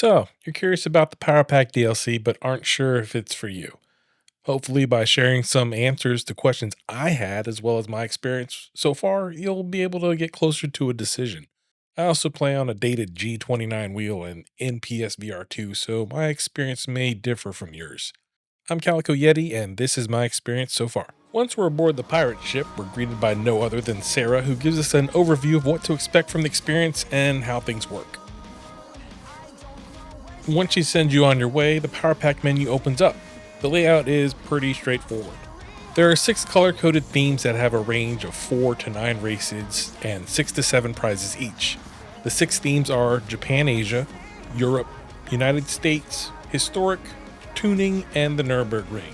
So, you're curious about the Power Pack DLC, but aren't sure if it's for you. Hopefully, by sharing some answers to questions I had, as well as my experience so far, you'll be able to get closer to a decision. I also play on a dated G29 wheel and NPS VR2, so my experience may differ from yours. I'm Calico Yeti, and this is my experience so far. Once we're aboard the pirate ship, we're greeted by no other than Sarah, who gives us an overview of what to expect from the experience and how things work. Once she sends you on your way, the Power Pack menu opens up. The layout is pretty straightforward. There are 6 color coded themes that have a range of 4 to 9 races and 6 to 7 prizes each. The 6 themes are Japan Asia, Europe, United States, Historic, Tuning, and the Nürburgring.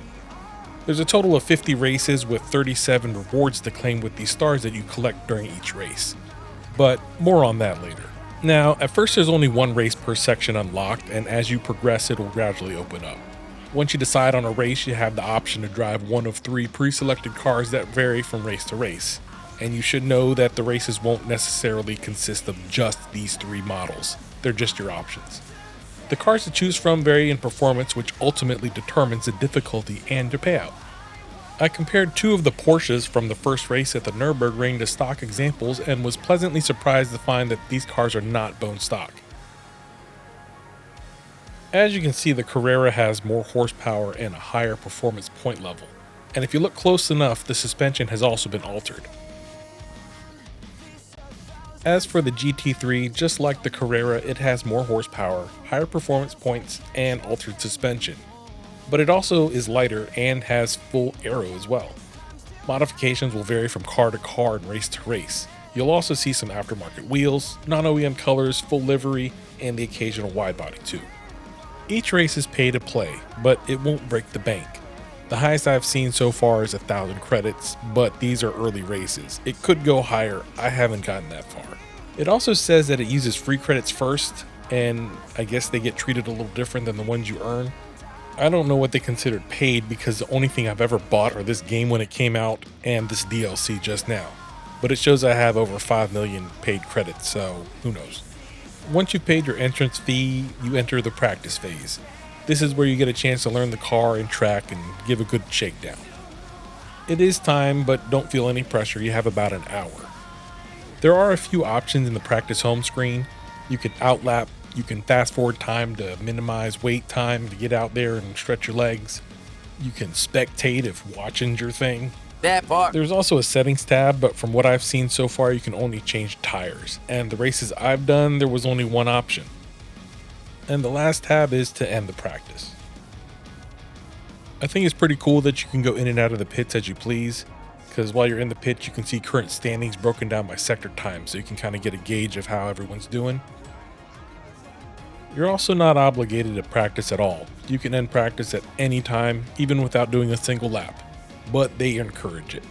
There's a total of 50 races with 37 rewards to claim with these stars that you collect during each race. But more on that later. Now, at first there's only one race per section unlocked, and as you progress it will gradually open up. Once you decide on a race, you have the option to drive one of 3 pre-selected cars that vary from race to race. And you should know that the races won't necessarily consist of just these 3 models, they're just your options. The cars to choose from vary in performance, which ultimately determines the difficulty and your payout. I compared 2 of the Porsches from the first race at the Nürburgring to stock examples and was pleasantly surprised to find that these cars are not bone stock. As you can see, the Carrera has more horsepower and a higher performance point level, and if you look close enough, the suspension has also been altered. As for the GT3, just like the Carrera, it has more horsepower, higher performance points, and altered suspension. But it also is lighter and has full aero as well. Modifications will vary from car to car and race to race. You'll also see some aftermarket wheels, non-OEM colors, full livery, and the occasional wide body too. Each race is pay to play, but it won't break the bank. The highest I've seen so far is 1,000 credits, but these are early races. It could go higher, I haven't gotten that far. It also says that it uses free credits first, and I guess they get treated a little different than the ones you earn. I don't know what they considered paid because the only thing I've ever bought are this game when it came out and this DLC just now. But it shows I have over 5 million paid credits, so who knows. Once you've paid your entrance fee, you enter the practice phase. This is where you get a chance to learn the car and track and give a good shakedown. It is time, but don't feel any pressure, you have about an hour. There are a few options in the practice home screen. You can outlap. You can fast forward time to minimize wait time to get out there and stretch your legs. You can spectate if watching's your thing. That part. There's also a settings tab, but from what I've seen so far, you can only change tires. And the races I've done, there was only one option. And the last tab is to end the practice. I think it's pretty cool that you can go in and out of the pits as you please, because while you're in the pit, you can see current standings broken down by sector time, so you can kind of get a gauge of how everyone's doing. You're also not obligated to practice at all. You can end practice at any time, even without doing a single lap, but they encourage it.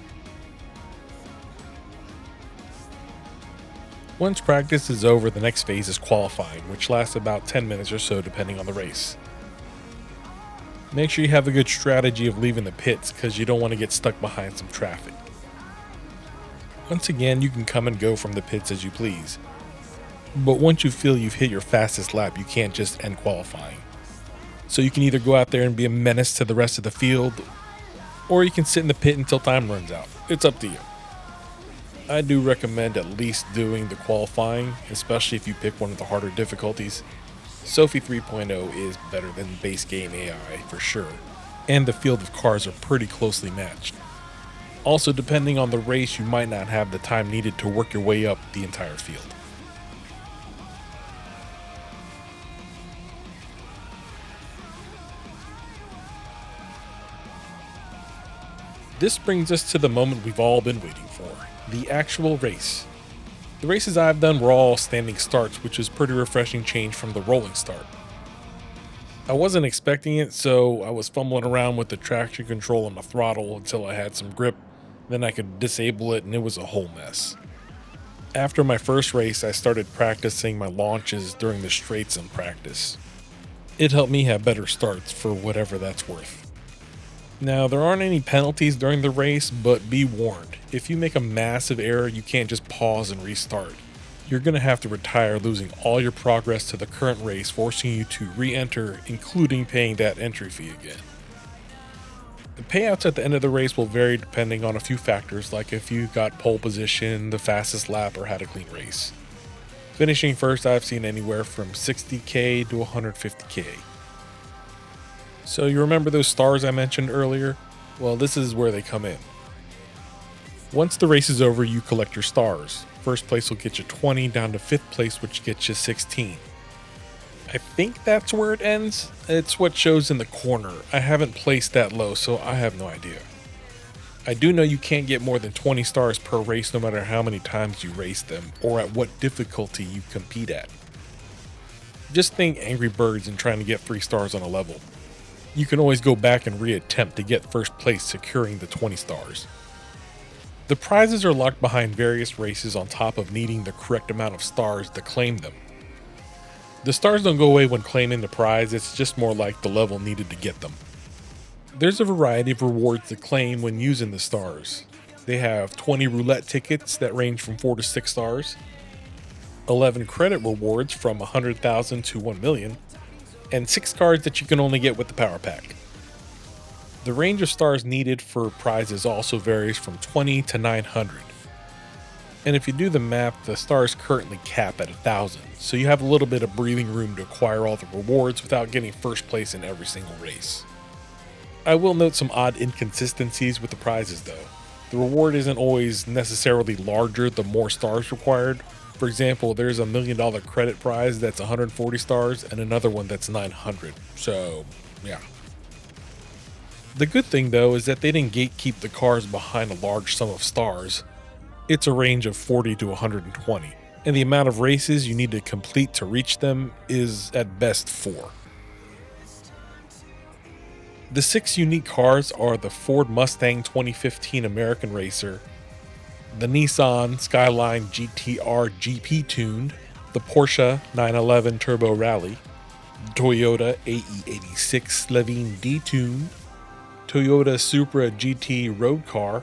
Once practice is over, the next phase is qualifying, which lasts about 10 minutes or so depending on the race. Make sure you have a good strategy of leaving the pits because you don't want to get stuck behind some traffic. Once again, you can come and go from the pits as you please. But once you feel you've hit your fastest lap, you can't just end qualifying. So you can either go out there and be a menace to the rest of the field, or you can sit in the pit until time runs out. It's up to you. I do recommend at least doing the qualifying, especially if you pick one of the harder difficulties. Sophie 3.0 is better than base game AI for sure, and the field of cars are pretty closely matched. Also, depending on the race, you might not have the time needed to work your way up the entire field. This brings us to the moment we've all been waiting for, the actual race. The races I've done were all standing starts, which is pretty refreshing change from the rolling start. I wasn't expecting it, so I was fumbling around with the traction control on my throttle until I had some grip, then I could disable it and it was a whole mess. After my first race, I started practicing my launches during the straights in practice. It helped me have better starts for whatever that's worth. Now, there aren't any penalties during the race, but be warned. If you make a massive error, you can't just pause and restart. you're going to have to retire, losing all your progress to the current race, forcing you to re-enter, including paying that entry fee again. The payouts at the end of the race will vary depending on a few factors, like if you got pole position, the fastest lap, or had a clean race. Finishing first, I've seen anywhere from 60k to 150k. So you remember those stars I mentioned earlier? Well, this is where they come in. Once the race is over, you collect your stars. First place will get you 20, down to 5th place, which gets you 16. I think that's where it ends. It's what shows in the corner. I haven't placed that low, so I have no idea. I do know you can't get more than 20 stars per race no matter how many times you race them, or at what difficulty you compete at. Just think Angry Birds and trying to get 3 stars on a level. You can always go back and reattempt to get first place, securing the 20 stars. The prizes are locked behind various races on top of needing the correct amount of stars to claim them. The stars don't go away when claiming the prize, it's just more like the level needed to get them. There's a variety of rewards to claim when using the stars. They have 20 roulette tickets that range from 4 to 6 stars, 11 credit rewards from 100,000 to 1 million, and 6 cards that you can only get with the Power Pack. The range of stars needed for prizes also varies from 20 to 900. And if you do the math, the stars currently cap at 1,000, so you have a little bit of breathing room to acquire all the rewards without getting first place in every single race. I will note some odd inconsistencies with the prizes though. The reward isn't always necessarily larger the more stars required. For example, there's a $1 million credit prize that's 140 stars and another one that's 900, so yeah. The good thing though is that they didn't gatekeep the cars behind a large sum of stars. It's a range of 40 to 120, and the amount of races you need to complete to reach them is at best 4. The 6 unique cars are the Ford Mustang 2015 American Racer, the Nissan Skyline GTR GP tuned, the Porsche 911 Turbo Rally, Toyota AE86 Levine D-tuned, Toyota Supra GT Road Car,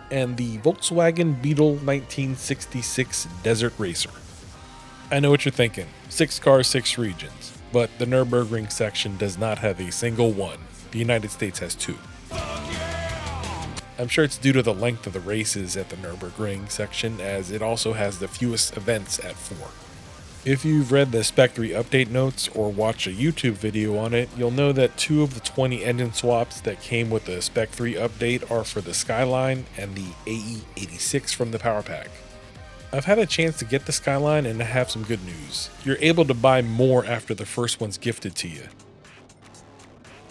and the Volkswagen Beetle 1966 Desert Racer. I know what you're thinking, 6 cars, 6 regions, but the Nürburgring section does not have a single one. The United States has 2. I'm sure it's due to the length of the races at the Nürburgring section, as it also has the fewest events at 4. If you've read the Spec 3 update notes or watched a YouTube video on it, you'll know that 2 of the 20 engine swaps that came with the Spec 3 update are for the Skyline and the AE86 from the Power Pack. I've had a chance to get the Skyline and I have some good news. You're able to buy more after the first one's gifted to you.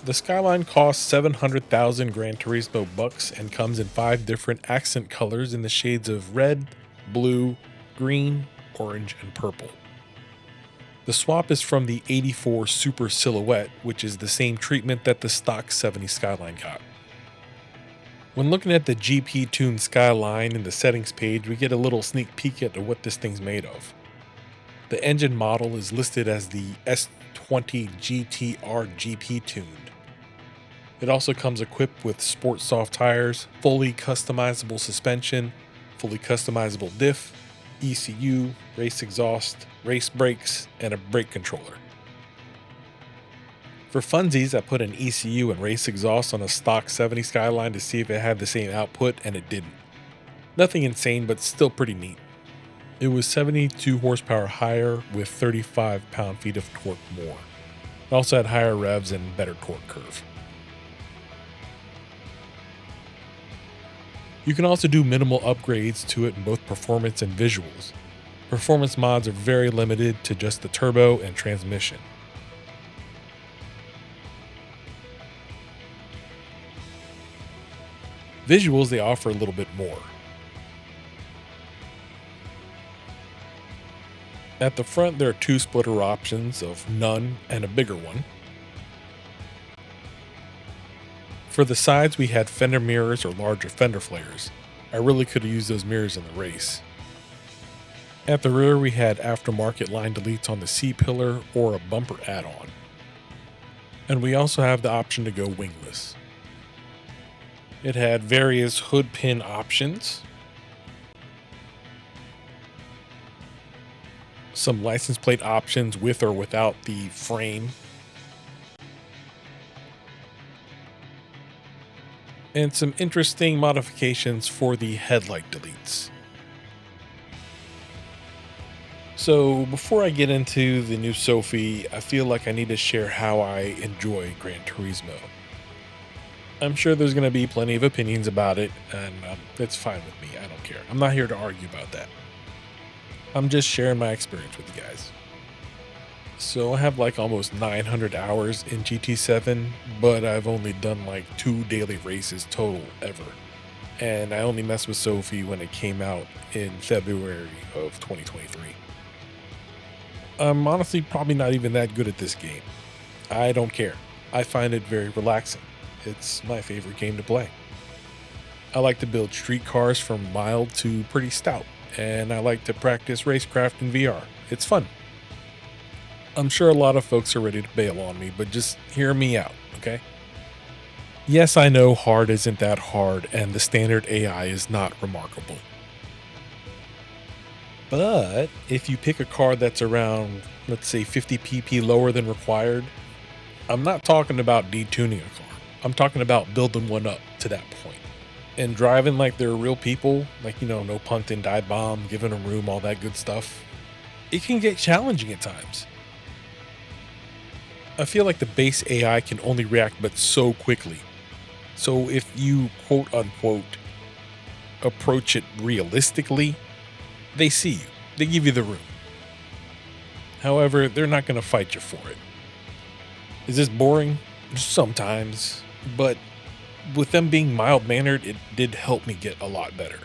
The Skyline costs 700,000 Gran Turismo bucks and comes in 5 different accent colors in the shades of red, blue, green, orange, and purple. The swap is from the 84 Super Silhouette, which is the same treatment that the stock 70 Skyline got. When looking at the GP tuned Skyline in the settings page, we get a little sneak peek at what this thing's made of. The engine model is listed as the S20 GTR GP tuned. It also comes equipped with sport soft tires, fully customizable suspension, fully customizable diff, ECU, race exhaust, race brakes, and a brake controller. For funsies, I put an ECU and race exhaust on a stock 70 Skyline to see if it had the same output, and it didn't. Nothing insane, but still pretty neat. It was 72 horsepower higher with 35 pound-feet of torque more. It also had higher revs and better torque curve. You can also do minimal upgrades to it in both performance and visuals. Performance mods are very limited to just the turbo and transmission. Visuals, they offer a little bit more. At the front, there are 2 splitter options of none and a bigger one. For the sides, we had fender mirrors or larger fender flares. I really could have used those mirrors in the race. At the rear, we had aftermarket line deletes on the C-pillar or a bumper add-on. And we also have the option to go wingless. It had various hood pin options. some license plate options with or without the frame, and some interesting modifications for the headlight deletes. So before I get into the new Sophie, I feel like I need to share how I enjoy Gran Turismo. I'm sure there's going to be plenty of opinions about it, and it's fine with me. I don't care. I'm not here to argue about that. I'm just sharing my experience with you guys. So I have like almost 900 hours in GT7, but I've only done like 2 daily races total ever. And I only messed with Sophie when it came out in February of 2023. I'm honestly probably not even that good at this game. I don't care. I find it very relaxing. It's my favorite game to play. I like to build street cars from mild to pretty stout, and I like to practice racecraft in VR. It's fun. I'm sure a lot of folks are ready to bail on me, but just hear me out, okay? Yes, I know hard isn't that hard, and the standard AI is not remarkable. But if you pick a car that's around, let's say 50 pp lower than required, I'm not talking about detuning a car. I'm talking about building one up to that point. And driving like they're real people, like, no punting, dive bomb, giving them room, all that good stuff. It can get challenging at times. I feel like the base AI can only react but so quickly. So if you quote unquote approach it realistically, they see you. They give you the room. However, they're not going to fight you for it. Is this boring? Sometimes. But with them being mild-mannered, it did help me get a lot better.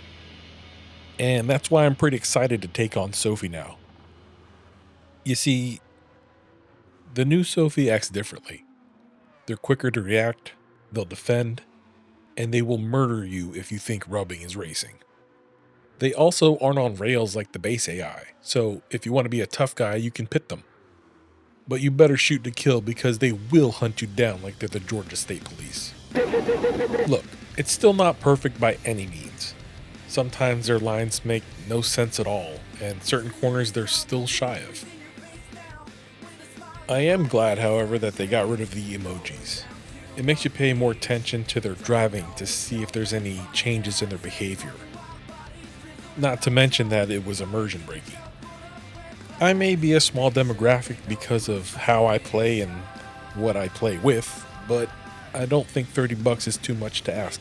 And that's why I'm pretty excited to take on Sophie now. You see, the new Sophie acts differently. They're quicker to react, they'll defend, and they will murder you if you think rubbing is racing. They also aren't on rails like the base AI, so if you want to be a tough guy, you can pit them. But you better shoot to kill because they will hunt you down like they're the Georgia State Police. Look, it's still not perfect by any means. Sometimes their lines make no sense at all, and certain corners they're still shy of. I am glad, however, that they got rid of the emojis. It makes you pay more attention to their driving to see if there's any changes in their behavior. Not to mention that it was immersion breaking. I may be a small demographic because of how I play and what I play with, but I don't think $30 is too much to ask.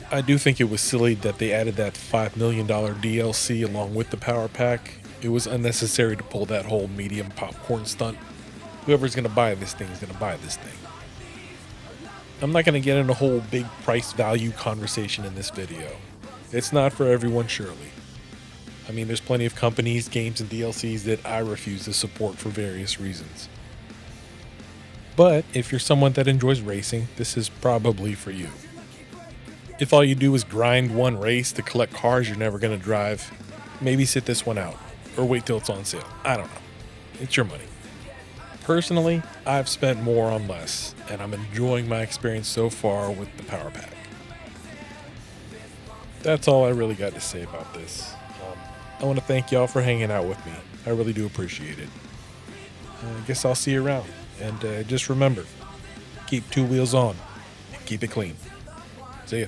I do think it was silly that they added that $5 million DLC along with the power pack. It was unnecessary to pull that whole medium popcorn stunt. Whoever's going to buy this thing is going to buy this thing. I'm not going to get in a whole big price value conversation in this video. It's not for everyone, surely. I mean, there's plenty of companies, games, and DLCs that I refuse to support for various reasons. But if you're someone that enjoys racing, this is probably for you. If all you do is grind one race to collect cars you're never going to drive, maybe sit this one out, or wait till it's on sale. I don't know. It's your money. Personally, I've spent more on less, and I'm enjoying my experience so far with the power pack. That's all I really got to say about this. I want to thank y'all for hanging out with me. I really do appreciate it. I guess I'll see you around. And just remember, keep 2 wheels on and keep it clean. See ya.